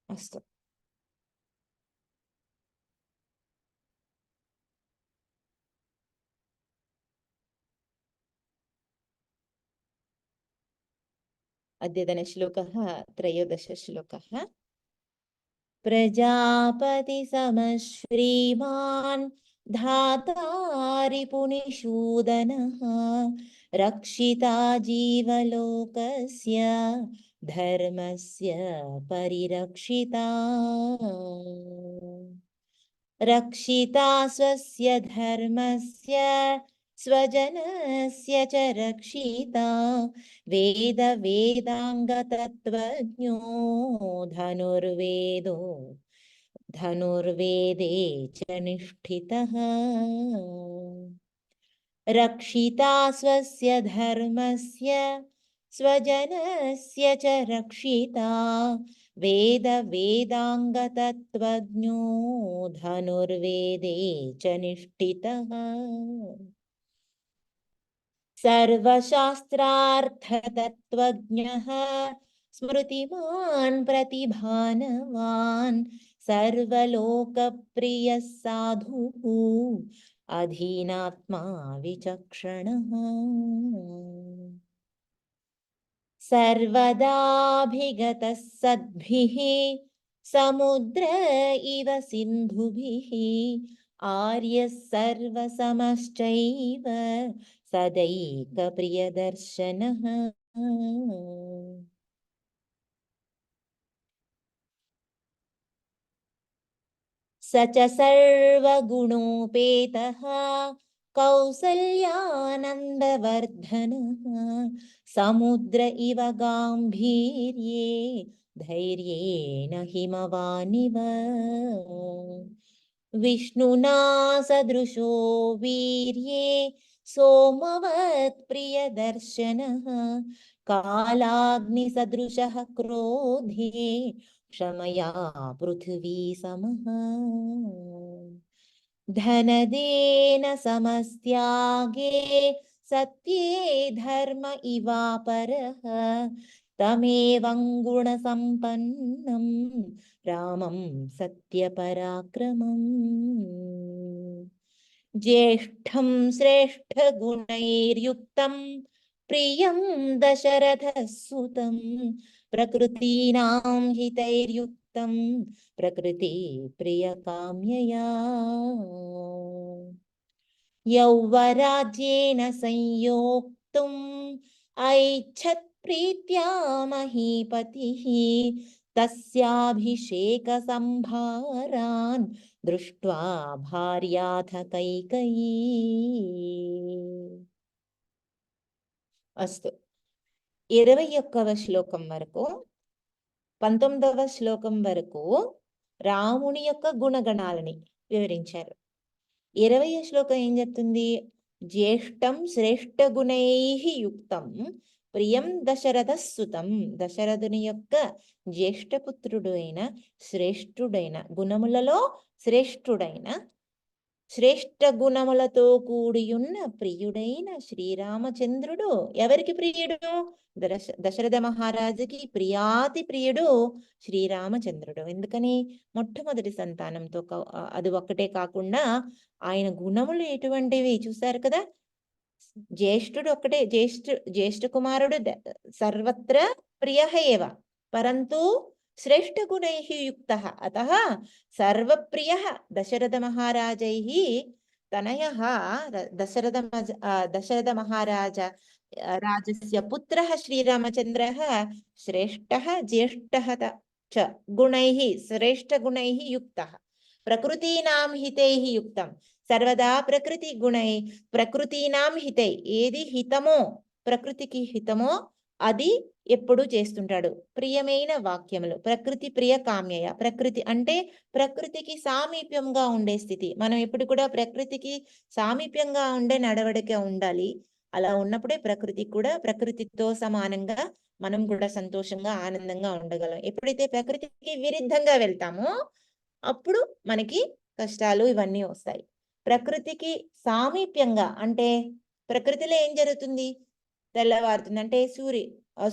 अस्तु। अद्यतनश्लोकः 13 श्लोकः। प्रजापति समश्रीमान् धातारिपुनिषूदनः रक्षिता जीवलोकस्य धर्मस्य परिरक्षिता रक्षिता स्वस्य धर्मस्य स्वजनस्य च रक्षिता वेद वेदांगतत्त्वज्ञो धनुर्वेदे च निष्ठितः रक्षिता स्वस्य धर्मस्य स्वजनस्य च रक्षिता वेद वेदांगतत्त्वज्ञो धनुर्वेदे च निष्ठितः सर्वशास्त्रार्थतत्त्वज्ञः स्मृतिमान् प्रतिभानवान् सर्वलोकप्रियः साधुः अधीनात्मा विचक्षणः सर्वदाभिगतः सद्भिः समुद्र इव सिन्धुभिः आर्यः सर्वसमश्चैव सदैकप्रियदर्शनः स च सर्वगुणोपेतः कौसल्यानन्दवर्धनः समुद्र इव गाम्भीर्ये धैर्येण हिमवानिव विष्णुना सदृशो वीर्ये सोमवत्प्रियदर्शनः कालाग्निसदृशः क्रोधे क्षमया पृथ्वी समः धनदेन समस्त्यागे सत्ये धर्म इवापरः तमेवं गुणसम्पन्नं रामं सत्यपराक्रमम् ज्येष्ठं श्रेष्ठगुणैर्युक्तं प्रियं दशरथसुतं प्रकृतीनां हितैर्युक्तं प्रकृतिप्रियकाम्यया यौवराज्येन संयोक्तुम् ऐच्छत्प्रीत्या महीपतिः तस्याभिषेकसंभारान् दृष्ट्वा भार्याथ कैकेयी अस्तु 21వ శ్లోకం వరకు 19వ శ్లోకం వరకు రాముని యొక్క గుణగణాలని వివరించారు. 20వ శ్లోకం ఏం చెప్తుంది? జ్యేష్ఠం శ్రేష్ఠ గుణైః యుక్తం ప్రియం దశరథ సుతం దశరథుని యొక్క జ్యేష్ఠపుత్రుడు అయిన శ్రేష్ఠుడైన గుణములలో శ్రేష్ఠుడైన శ్రేష్ఠ గుణములతో కూడియున్న ప్రియుడైన శ్రీరామచంద్రుడు ఎవరికి ప్రియుడు? దశరథ మహారాజుకి ప్రియాతి ప్రియుడు శ్రీరామచంద్రుడు. ఎందుకని? మొట్టమొదటి సంతానంతో అది ఒక్కటే కాకుండా ఆయన గుణములు ఎటువంటివి చూశారు కదా. జ్యేష్ఠుడు ఒక్కటే జ్యేష్ఠ కుమారుడు సర్వత్ర ప్రియః ఏవ పరంతు श्रेष्ठ गुणैः युक्तः अतः सर्वप्रियः दशरथ महाराजैः तनयः दशरथ महाराज राजस्य पुत्रः श्रीरामचन्द्रः श्रेष्ठः ज्येष्ठः च गुणैः श्रेष्ठ गुणैः युक्तः प्रकृतीनां हितैः युक्तं सर्वदा प्रकृति गुणै प्रकृतीनां हितै ఏది హితమో ప్రకృతికి హితమో అది ఎప్పుడు చేస్తుంటాడు. ప్రియమైన వాక్యములు ప్రకృతి ప్రియ కామ్యయ. ప్రకృతి అంటే ప్రకృతికి సామీప్యంగా ఉండే స్థితి. మనం ఎప్పుడు కూడా ప్రకృతికి సామీప్యంగా ఉండే నడవడిక ఉండాలి. అలా ఉన్నప్పుడే ప్రకృతి కూడా ప్రకృతితో సమానంగా మనం కూడా సంతోషంగా ఆనందంగా ఉండగలం. ఎప్పుడైతే ప్రకృతికి విరుద్ధంగా వెళ్తామో అప్పుడు మనకి కష్టాలు ఇవన్నీ వస్తాయి. ప్రకృతికి సామీప్యంగా అంటే ప్రకృతిలో ఏం జరుగుతుంది? తెల్లవారుతుంది అంటే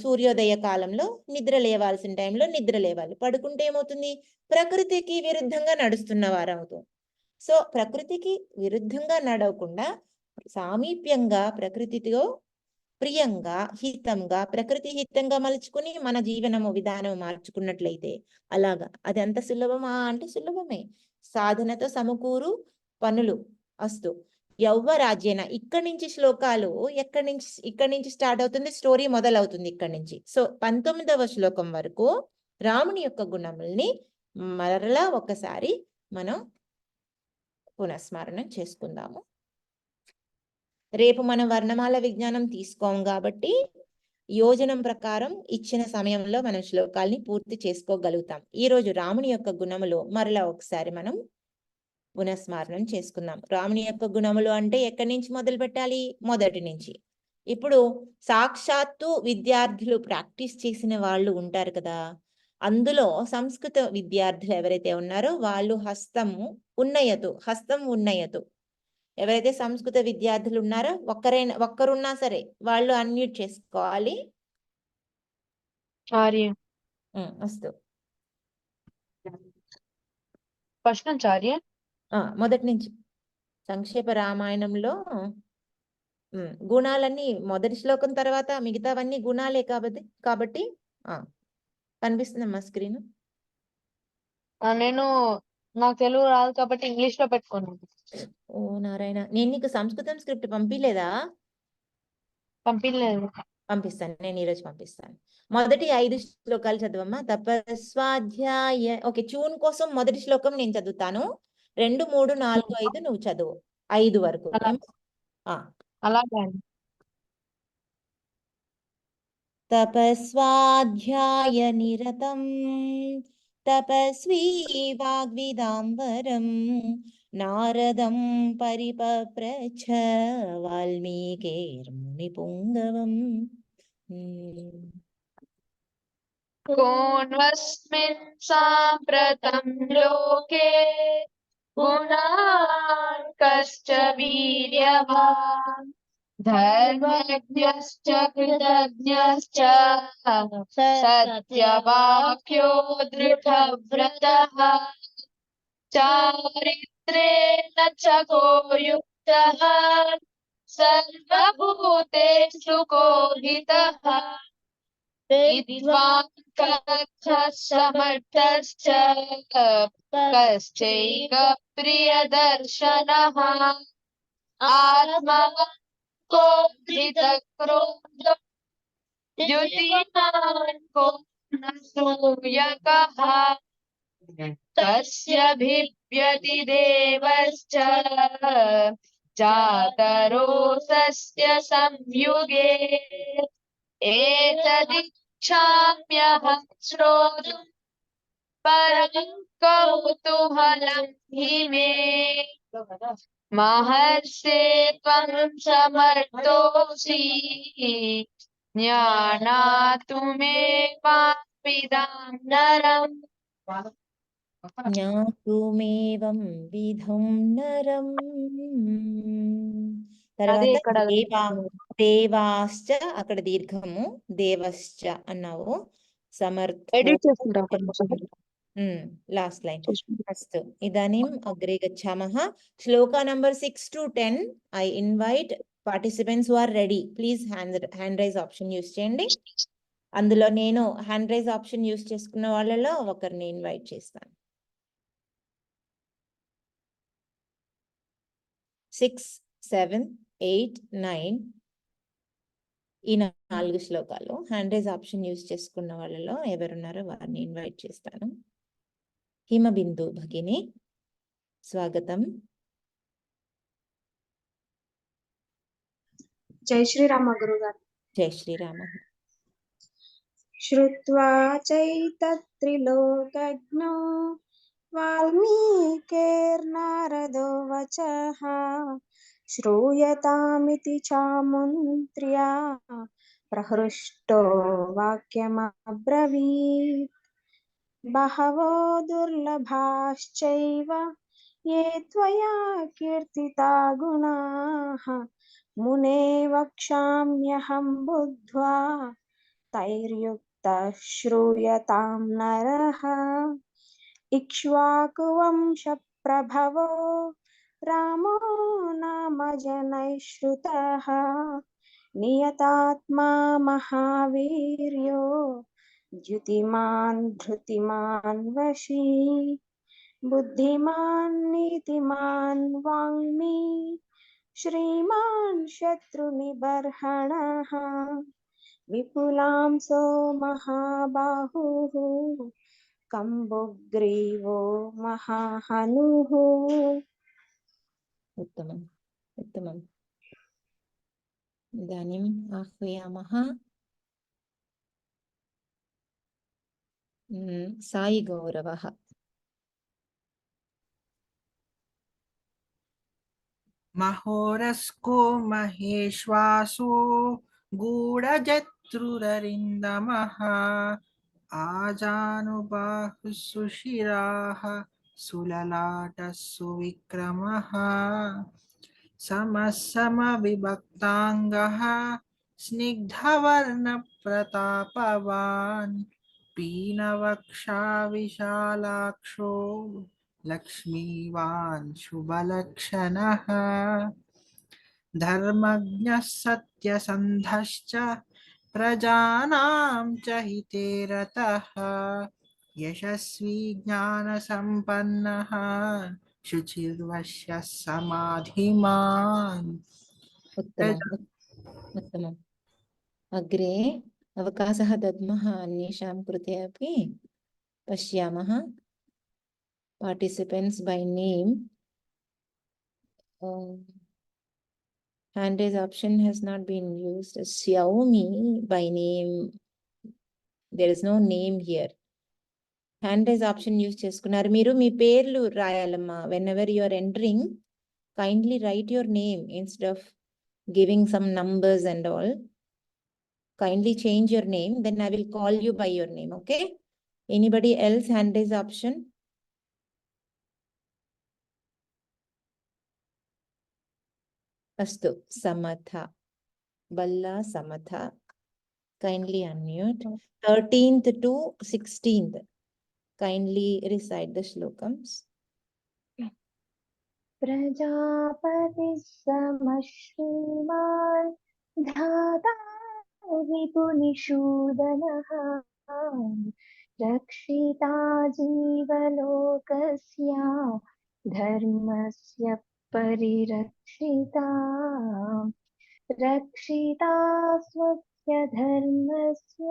సూర్యోదయ కాలంలో నిద్ర లేవాల్సిన టైంలో నిద్ర లేవాలి. పడుకుంటే ఏమవుతుంది? ప్రకృతికి విరుద్ధంగా నడుస్తున్న వారవుతాం. సో ప్రకృతికి విరుద్ధంగా నడవకుండా సామీప్యంగా ప్రకృతితో ప్రియంగా హితంగా ప్రకృతి హితంగా మలుచుకుని మన జీవనము విధానం మార్చుకున్నట్లయితే అలాగా అది ఎంత సులభమా అంటే సులభమే. సాధనతో సమకూరు పనులు అస్తు యౌవరాజ్యేన. ఇక్కడి నుంచి శ్లోకాలు ఇక్కడి నుంచి స్టార్ట్ అవుతుంది, స్టోరీ మొదలవుతుంది ఇక్కడి నుంచి. సో 19వ శ్లోకం వరకు రాముని యొక్క గుణముల్ని మరలా ఒకసారి మనం పునఃస్మరణం చేసుకుందాము. రేపు మనం వర్ణమాల విజ్ఞానం తీసుకోం కాబట్టి యోజనం ప్రకారం ఇచ్చిన సమయంలో మనం శ్లోకాల్ని పూర్తి చేసుకోగలుగుతాం. ఈ రోజు రాముని యొక్క గుణములు మరలా ఒకసారి మనం పునఃస్మరణం చేసుకుందాం. రాముని యొక్క గుణములు అంటే ఎక్కడి నుంచి మొదలు పెట్టాలి? మొదటి నుంచి. ఇప్పుడు సాక్షాత్తు విద్యార్థులు ప్రాక్టీస్ చేసిన వాళ్ళు ఉంటారు కదా, అందులో సంస్కృత విద్యార్థులు ఎవరైతే ఉన్నారో వాళ్ళు హస్తం ఉన్నయతు. ఎవరైతే సంస్కృత విద్యార్థులు ఉన్నారో ఒక్కరున్నా సరే వాళ్ళు అన్మ్యూట్ చేసుకోవాలి. అస్తు. ఫస్ట్ నుంచి ఆర్య మొదటి నుంచి. సంక్షేప రామాయణంలో గుణాలన్నీ మొదటి శ్లోకం తర్వాత మిగతావన్నీ గుణాలే కాబట్టి కనిపిస్తుందమ్మా స్క్రీన్. నాకు తెలుగు రాదు కాబట్టి ఇంగ్లీష్ లో పెట్టుకున్నాను. ఓ నారాయణ, నేను నీకు సంస్కృతం స్క్రిప్ట్ పంపిలేదా? పంపించలేదు. పంపిస్తాను, నేను ఈరోజు పంపిస్తాను. మొదటి 5 శ్లోకాలు చదవమ్మా. తపస్వాధ్యాయ. ఓకే, ట్యూన్ కోసం మొదటి శ్లోకం నేను చదువుతాను. 2, 3, 4, 5 నువ్వు చదువు. 5 వరకు. అలాగే. తపస్వాధ్యాయ నిరతం తపస్వీ వాగ్విదాంబరం నారదం పరిపప్రచ్ఛ వాల్మీకిర్మునిపుంగవం. కోన్వస్మిన్ సాంప్రతం లోకే గుణాన్ కశ్చ వీర్యవాన్ ధర్మజ్ఞశ్చ కృతజ్ఞశ్చ సత్యవాక్యో దృఢవ్రతః చారిత్రేణ చ కో యుక్తః సర్వభూతేషు కో హితః విద్వాన్ కథః సమర్థశ్చ కశ్చైక ప్రియదర్శనః ఆత్మవాన్ కో ధృతక్రోధో ద్యుతిమాన్ కో నసూయకః తస్య బిభ్యతి దేవశ్చ జాతరోసస్య సంయుగే ఏతదిచ్ఛామ్యహం శ్రోతుం పరం కౌతూహలం హి మే మహర్షే త్వం సమర్థోసి జ్ఞానాతుమేవాం నరం. జ్ఞాతుమేవం విధం నరం. తర్వాత దేవాశ్చ, అక్కడ దీర్ఘము, దేవశ్చ అన్నావు. Last line. అస్తు ఇదానీం అగ్రే గచ్చామః. శ్లోక number 6 to 10. I invite participants who are ready. Please hand raise option use చేయండి. అందులో నేను హ్యాండ్ రైజ్ ఆప్షన్ యూస్ చేసుకున్న వాళ్ళలో ఒకరిని ఇన్వైట్ చేస్తాను. 6, 7, 8, 9 ఈ 4 శ్లోకాలు హ్యాండ్ రైజ్ ఆప్షన్ యూస్ చేసుకున్న వాళ్ళలో ఎవరున్నారో వారిని ఇన్వైట్ చేస్తాను. హిమబిందు భగిని, స్వాగతం. జై శ్రీరామ గురుగారు. జై శ్రీరామ. శ్రుత్వా చైతత్రిలోకజ్ఞో వాల్మీకిర్నారదో వచః శ్రూయతామితి చాముంత్ర్యా ప్రహృష్టో వాక్యమబ్రవీత్. బహవో దుర్లభాశ్చైవ ఏ త్వయా కీర్తితా గుణాః మునే వక్ష్యామ్యహం బుద్ధ్వా तैर्युक्तः श्रूयतां नरः इक्ष्वाकुवंशप्रभवो रामो नाम जनैः श्रुतः नियतात्मा महावीर्यो द्युतिमान् धृतिमान् वशी बुद्धिमान् नीतिमान् वाङ्मी श्रीमान् शत्रुनिबर्हणः विपुलांसो महाबाहुः कंबुग्रीवो महाहनुः उत्तमम् उत्तमम् इदानीम् आह्वयामः साई गौरवः। महोरस्को महेश्वासो गूढजत्रुररिन्दमः आजानुबाहुः सुशिराः सुललाटः सुविक्रमः समः समविभक्ताङ्गः स्निग्धवर्णप्रतापवान् पीनवक्षा विशालाक्षो लक्ष्मीवान् शुभलक्षणः धर्मज्ञः सत्यसन्धश्च प्रजानां च हिते रतः यशस्वी ज्ञानसम्पन्नः शुचिर्वश्यः समाधिमान्। उत्तमम् उत्तमम्। अग्रे अवकाशः दद्मः अन्येषां कृते अपि। पश्यामः participants by name. Hand raise option has not been used. Xiaomi by name, there is no name here. Hand raise option use చేసుకున్నారు. మీరు మీ పేర్లు రాయాలమ్మా. Whenever you are entering, kindly write your name instead of giving some numbers and all. Kindly change your name, then I will call you by your name, okay? Anybody else hand raise option? Astu, Samatha. Balla Samatha. Kindly unmute. 13th to 16th. Kindly recite the slokams. प्रजापतिः समश्रीमान् धाता विपुनिषूदनः रक्षिता जीवलोकस्य धर्मस्य परिरक्षिता रक्षिता स्वस्य धर्मस्य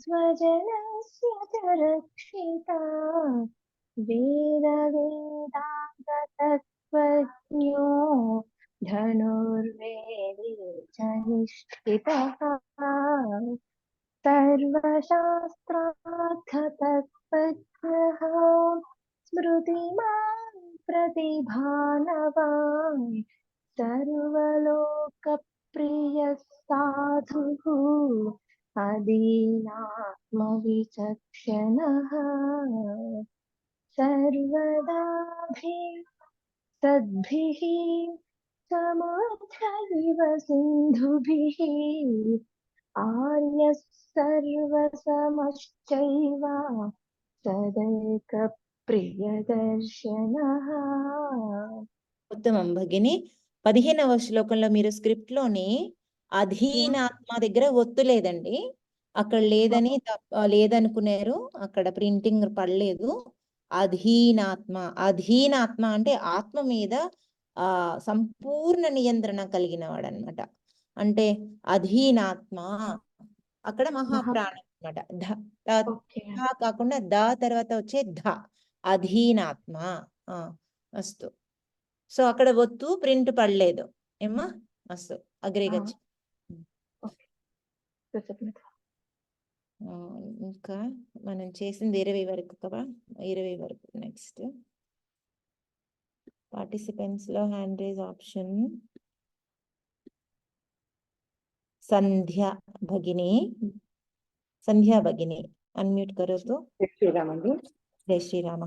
स्वजनस्य च रक्षिता वेदवेदान्ततत्त्वज्ञो धनुर्वेदी च निष्ठितः सर्वशास्त्रार्थतत्त्वज्ञः स्मृतिमान् प्रतिभानवान् सर्वलोकप्रियः साधुः अदीनात्मविचक्षणः सर्वदा सद्भिः समुद्धरिव सिन्धुभिः आर्यः सर्वसमश्चैव सदैकप्रियदर्शनः ఉత్తమం భగిని 15వ శ్లోకంలో మీరు స్క్రిప్ట్ లోని అధీనాత్మ దగ్గర ఒత్తు లేదండి. అక్కడ లేదని లేదనుకున్నారు, అక్కడ ప్రింటింగ్ పడలేదు. అధీనాత్మ, అధీనాత్మ అంటే ఆత్మ మీద సంపూర్ణ నియంత్రణ కలిగిన వాడు అనమాట. అంటే అధీనాత్మ అక్కడ మహాప్రాణం అనమాట. కాకుండా ద తర్వాత వచ్చే ధ, అధీనాత్మ. అస్తు. సో అక్కడ ఒత్తు ప్రింట్ పడలేదు ఏమ్మా. అస్తు అగ్రే గచ్చ. ఇంకా మనం చేసింది 20 వరకు కదా, 20 వరకు. నెక్స్ట్ పార్టిసిపెంట్స్ లో హ్యాండ్ రేజ్ ఆప్షన్ సంధ్య భగిని. సంధ్యా భగిని అన్మ్యూట్ కరోతు. జై శ్రీరామ్ అండి. జై శ్రీరామ.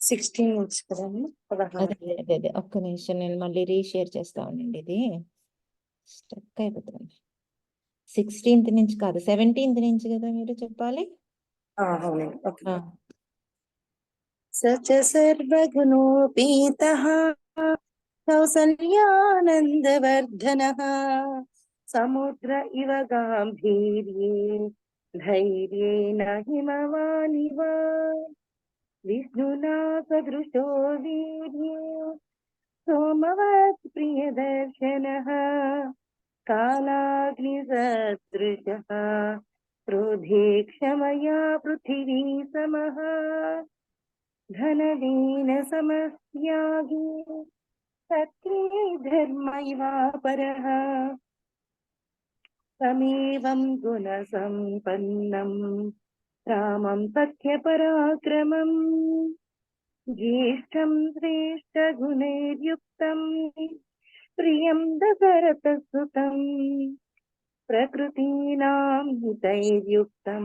16 నుంచి కదండి 16 అదే ఒక్క నిమిషం నేను మళ్ళీ రీషేర్ చేస్తా ఉండండి. ఇది స్టక్ అయిపోతుంది. 16th నుంచి కాదు 17th నుంచి కదా మీరు చెప్పాలి. అవునండి ఓకే ఆ, సచ సర్వగుణోపీతః కౌసల్యానందవర్ధనః సముద్ర ఇవ గాంభీర్యే ధైర్యేణ హిమవానివ విష్ణునా సదృశో వీర్యే సోమవత్ ప్రియదర్శనః కాలాగ్నిసదృశः క్రోధే క్షమయా పృథివీ సమః ధనదీన సమస్యాగి సత్యే ధర్మైవాపరః తమేవం గుణ సంపన్నం రామం సత్యపరాక్రమం జ్యేష్ఠం శ్రేష్ఠ గుణైర్యుక్తం ప్రియం దశరథసుతం ప్రకృతీనాం హితైర్యుక్తం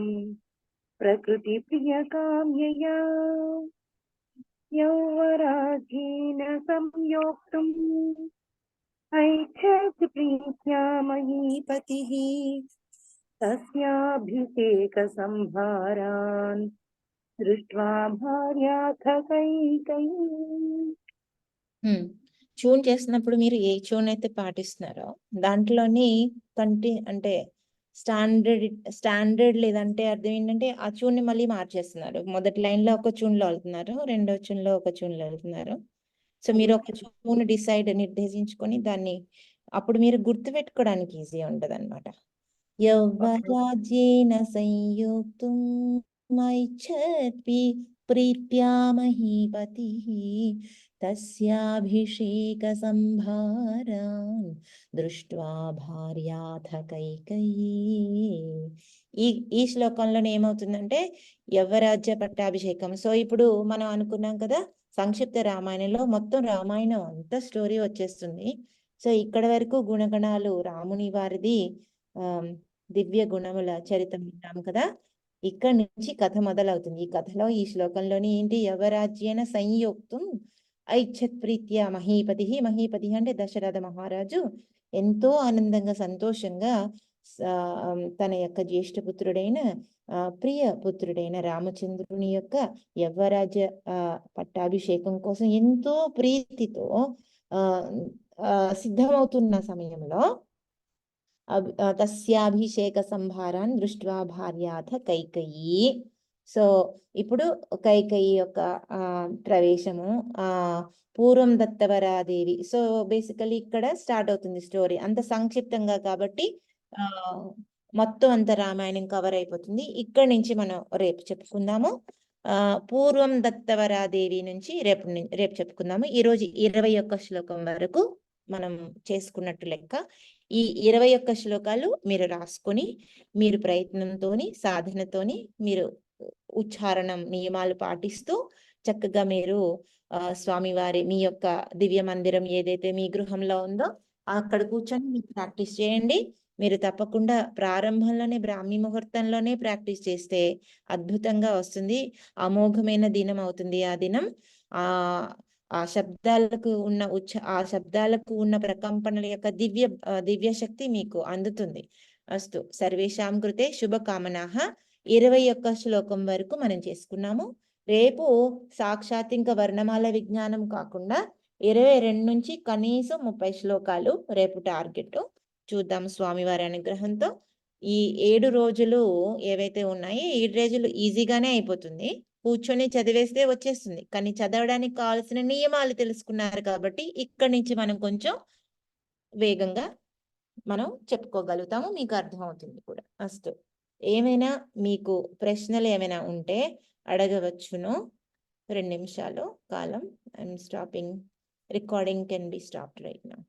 ప్రకృతి ప్రియకామ్యయా యౌవరాజ్యేన సంయోక్తుం ఐచ్ఛత్ ప్రీత్యా మహీపతిః తస్యాభిషేక సంహారాన్ దృష్ట్వా భార్యాథ కైకేయీ. ట్యూన్ చేసినప్పుడు మీరు ఏ ట్యూన్ అయితే పాటిస్తున్నారో దాంట్లోని అంటే స్టాండర్డ్ లేదంటే అర్థం ఏంటంటే ఆ ట్యూన్ ని మళ్ళీ మార్చేస్తున్నారు. మొదటి లైన్ లో ఒక ట్యూన్ లో వెళ్తున్నారు, రెండో ట్యూన్ లో ఒక ట్యూన్ లో వెళ్తున్నారు. సో మీరు ఒక ట్యూన్ నిర్దేశించుకొని దాన్ని అప్పుడు మీరు గుర్తు పెట్టుకోవడానికి ఈజీ ఉంటది అనమాట. యౌవరాజ్యేన సంయుక్తం మైచ్ఛతి ప్రీత్యా మహీపతిః తస్యాభిషేక సంభారాన్ దృష్ట్వా భార్యాథ కైకేయీ. ఈ శ్లోకంలోనే ఏమవుతుందంటే యవ్వరాజ్య పట్టాభిషేకం. సో ఇప్పుడు మనం అనుకున్నాం కదా సంక్షిప్త రామాయణంలో మొత్తం రామాయణం అంతా స్టోరీ వచ్చేస్తుంది. సో ఇక్కడ వరకు గుణగణాలు రాముని వారిది దివ్య గుణముల చరిత్ర విన్నాం కదా. ఇక్కడ నుంచి కథ మొదలవుతుంది. ఈ కథలో ఈ శ్లోకంలోని ఏంటి, యవరాజ్యేన సంయుక్తం ఐచ్ఛత్ ప్రీత్యా మహీపతి అంటే దశరథ మహారాజు ఎంతో ఆనందంగా సంతోషంగా తన యొక్క జ్యేష్ఠ పుత్రుడైన ప్రియ పుత్రుడైన రామచంద్రుని యొక్క యవ్వరాజ్య పట్టాభిషేకం కోసం ఎంతో ప్రీతితో సిద్ధమవుతున్న సమయంలో తస్యాభిషేక సంభారాన్ దృష్ట్వా భార్యాథ కైకేయీ. సో ఇప్పుడు కైకేయీ యొక్క ప్రవేశము, పూర్వం దత్తవరాదేవి. సో బేసికలీ ఇక్కడ స్టార్ట్ అవుతుంది స్టోరీ అంత సంక్షిప్తంగా కాబట్టి మొత్తం అంత రామాయణం కవర్ అయిపోతుంది. ఇక్కడి నుంచి మనం రేపు చెప్పుకుందాము. పూర్వం దత్తవరాదేవి నుంచి రేపు చెప్పుకుందాము. ఈరోజు 21 శ్లోకం వరకు మనం చేసుకున్నట్టు లెక్క. ఈ 21 శ్లోకాలు మీరు రాసుకొని మీరు ప్రయత్నంతోని సాధనతోని మీరు ఉచ్చారణం నియమాలు పాటిస్తూ చక్కగా మీరు స్వామివారి మీ యొక్క దివ్య మందిరం ఏదైతే మీ గృహంలో ఉందో అక్కడ కూర్చొని మీరు ప్రాక్టీస్ చేయండి. మీరు తప్పకుండా ప్రారంభంలోనే బ్రాహ్మీ ముహూర్తంలోనే ప్రాక్టీస్ చేస్తే అద్భుతంగా వస్తుంది. అమోఘమైన దినం అవుతుంది ఆ దినం. ఆ శబ్దాలకు ఉన్న ప్రకంపనల యొక్క దివ్య శక్తి మీకు అందుతుంది. అస్తు సర్వేషాం కృతే శుభకామనాః. 21 శ్లోకం వరకు మనం చేసుకున్నాము. రేపు సాక్షాత్ ఇంకా వర్ణమాల విజ్ఞానం కాకుండా 22 నుంచి కనీసం 30 శ్లోకాలు రేపు టార్గెట్. చూద్దాం స్వామివారి అనుగ్రహంతో. ఈ 7 రోజులు ఏవైతే ఉన్నాయో 7 రోజులు ఈజీగానే అయిపోతుంది. కూర్చొని చదివేస్తే వచ్చేస్తుంది. కానీ చదవడానికి కావాల్సిన నియమాలు తెలుసుకున్నారు కాబట్టి ఇక్కడి నుంచి మనం కొంచెం వేగంగా మనం చెప్పుకోగలుగుతాము. మీకు అర్థమవుతుంది కూడా. అస్తు ఏమైనా మీకు ప్రశ్నలు ఏమైనా ఉంటే అడగవచ్చును. 2 నిమిషాలు కాలం. I'm stopping. Recording can be stopped right now.